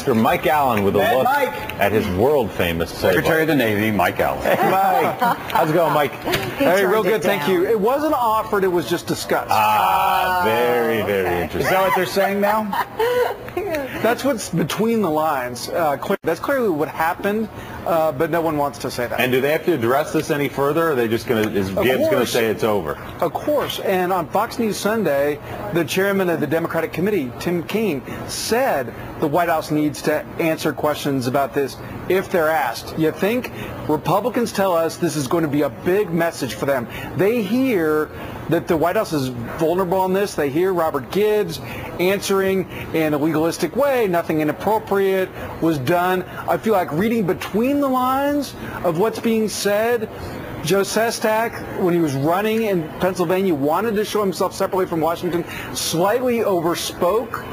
Mr. Mike Allen with a look at his world-famous Secretary of the Navy, Mike Allen. Hey, Mike. How's it going, Mike? Hey, real good, thank you. It wasn't offered, it was just discussed. Very interesting. Is that what they're saying now? That's what's between the lines. That's clearly what happened, but no one wants to say that. And do they have to address this any further, or are they just going to, is Gibbs going to say it's over? Of course. And on Fox News Sunday, the chairman of the Democratic Committee, Tim Kaine, said the White House needs to answer questions about this if they're asked. You think? Republicans tell us this is going to be a big message for them. They hear that the White House is vulnerable on this. They hear Robert Gibbs answering in a legalistic way, nothing inappropriate was done. I feel like reading between the lines of what's being said, Joe Sestak, when he was running in Pennsylvania, wanted to show himself separately from Washington, slightly overspoke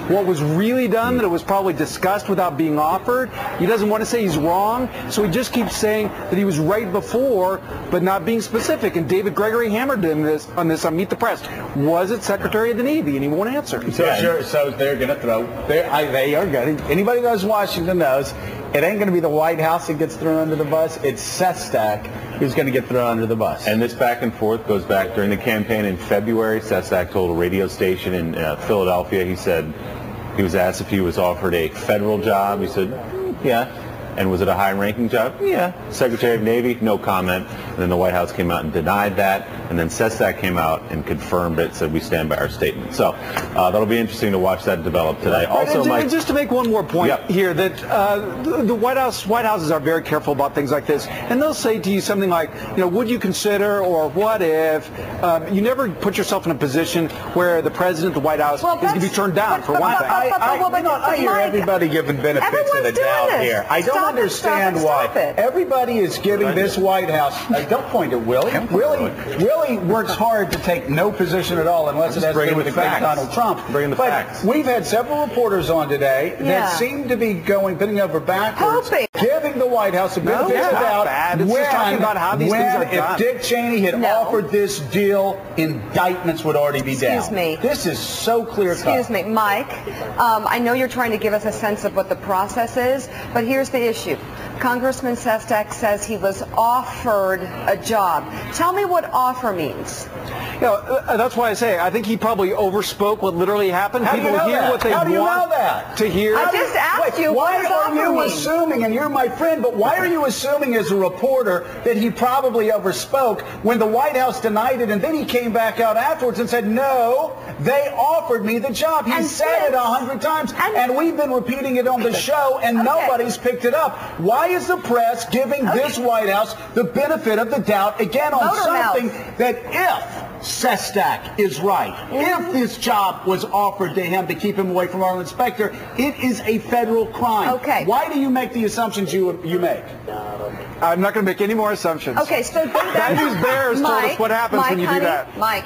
what was really done, that it was probably discussed without being offered. He doesn't want to say he's wrong, so he just keeps saying that he was right before, but not being specific. And David Gregory hammered him on this on Meet the Press. Was it Secretary of the Navy? And he won't answer. So they're going to throw. They are going to. Anybody who knows Washington knows it ain't going to be the White House that gets thrown under the bus. It's Sestak who's going to get thrown under the bus. And this back and forth goes back during the campaign in February. Sestak told a radio station in Philadelphia, he said, he was asked if he was offered a federal job. He said, yeah. And was it a high-ranking job? Yeah. Secretary of Navy, no comment. And then the White House came out and denied that. And then Sestak came out and confirmed it, said we stand by our statement. So that'll be interesting to watch that develop today. Also, Mike, just to make one more point here, that the White Houses are very careful about things like this. And they'll say to you something like, would you consider, or what if? You never put yourself in a position where the president of the White House is going to be turned down, for one thing. I hear everybody giving benefits of the doubt here. I don't understand why everybody is giving this White House. Don't point at Willie. Willie works hard to take no position at all unless it has to do with Donald Trump. But we've had several reporters on today that seem to be bending over backwards, giving the White House a benefit of the doubt. If Dick Cheney had offered this deal, indictments would already be down. Excuse me. This is so clear-cut. Excuse me, Mike. I know you're trying to give us a sense of what the process is, but here's the issue. Congressman Sestak says he was offered a job. Tell me what offer means. That's why I say I think he probably overspoke what literally happened. How do you know that? How do you know that? To hear. I just asked you what does offer mean? Why are you assuming, and you're my friend, but why are you assuming as a reporter that he probably overspoke when the White House denied it, and then he came back out afterwards and said, no, they offered me the job. He said it 100 times, and we've been repeating it on the show, and nobody's picked it up. Why is the press giving this White House the benefit of the doubt again on something that if Sestak is right, if this job was offered to him to keep him away from our inspector, it is a federal crime. Why do you make the assumptions you make? I'm not going to make any more assumptions. Okay, so that news bears told us what happens when you do that. Mike.